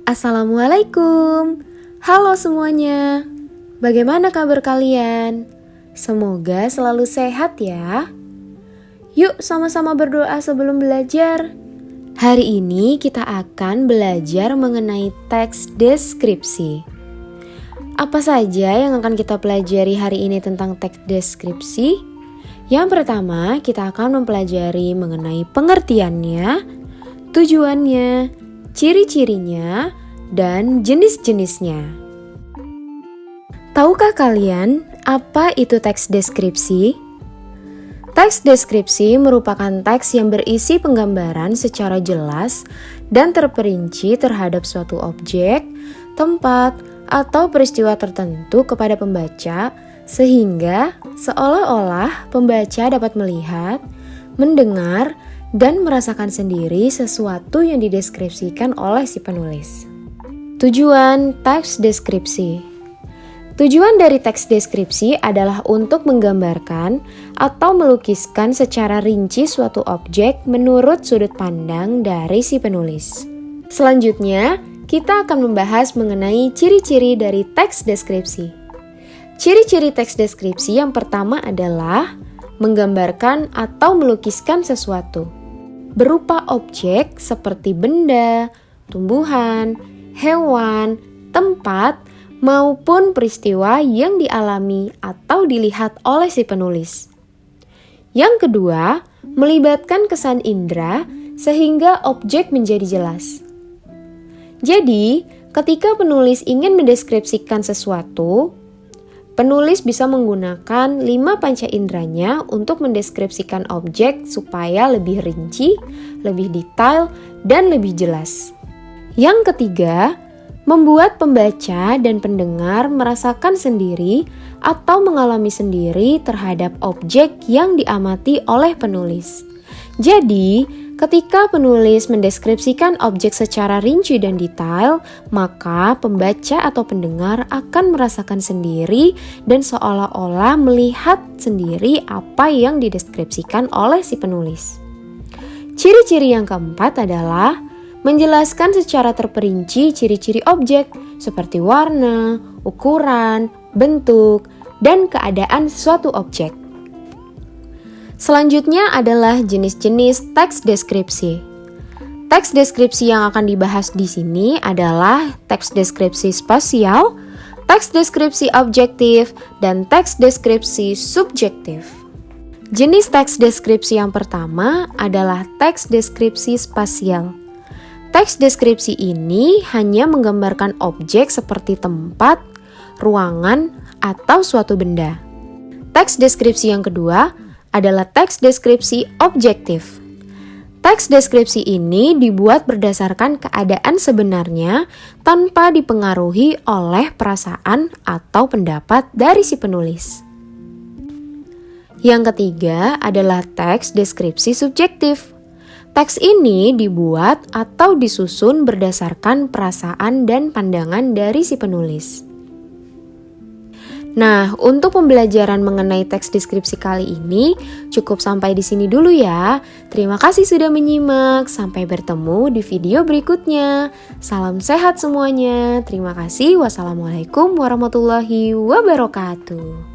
Assalamualaikum. Halo semuanya. Bagaimana kabar kalian? Semoga selalu sehat ya. Yuk sama-sama berdoa sebelum belajar. Hari ini kita akan belajar mengenai teks deskripsi. Apa saja yang akan kita pelajari hari ini tentang teks deskripsi? Yang pertama, kita akan mempelajari mengenai pengertiannya, tujuannya, ciri-cirinya, dan jenis-jenisnya. Tahukah kalian apa itu teks deskripsi? Teks deskripsi merupakan teks yang berisi penggambaran secara jelas dan terperinci terhadap suatu objek, tempat, atau peristiwa tertentu kepada pembaca, sehingga seolah-olah pembaca dapat melihat, mendengar, dan merasakan sendiri sesuatu yang dideskripsikan oleh si penulis. Tujuan teks deskripsi. Tujuan dari teks deskripsi adalah untuk menggambarkan atau melukiskan secara rinci suatu objek menurut sudut pandang dari si penulis. Selanjutnya, kita akan membahas mengenai ciri-ciri dari teks deskripsi. Ciri-ciri teks deskripsi yang pertama adalah menggambarkan atau melukiskan sesuatu berupa objek seperti benda, tumbuhan, hewan, tempat, maupun peristiwa yang dialami atau dilihat oleh si penulis. Yang kedua, melibatkan kesan indera sehingga objek menjadi jelas. Jadi, ketika penulis ingin mendeskripsikan sesuatu, penulis bisa menggunakan 5 panca inderanya untuk mendeskripsikan objek supaya lebih rinci, lebih detail, dan lebih jelas. Yang ketiga, membuat pembaca dan pendengar merasakan sendiri atau mengalami sendiri terhadap objek yang diamati oleh penulis. Jadi, ketika penulis mendeskripsikan objek secara rinci dan detail, maka pembaca atau pendengar akan merasakan sendiri dan seolah-olah melihat sendiri apa yang dideskripsikan oleh si penulis. Ciri-ciri yang keempat adalah menjelaskan secara terperinci ciri-ciri objek seperti warna, ukuran, bentuk, dan keadaan suatu objek. Selanjutnya adalah jenis-jenis teks deskripsi. Teks deskripsi yang akan dibahas di sini adalah teks deskripsi spasial, teks deskripsi objektif, dan teks deskripsi subjektif. Jenis teks deskripsi yang pertama adalah teks deskripsi spasial. Teks deskripsi ini hanya menggambarkan objek seperti tempat, ruangan, atau suatu benda. Teks deskripsi yang kedua adalah teks deskripsi objektif. Teks deskripsi ini dibuat berdasarkan keadaan sebenarnya tanpa dipengaruhi oleh perasaan atau pendapat dari si penulis. Yang ketiga adalah teks deskripsi subjektif. Teks ini dibuat atau disusun berdasarkan perasaan dan pandangan dari si penulis. Nah, untuk pembelajaran mengenai teks deskripsi kali ini cukup sampai di sini dulu ya. Terima kasih sudah menyimak. Sampai bertemu di video berikutnya. Salam sehat semuanya. Terima kasih. Wassalamualaikum warahmatullahi wabarakatuh.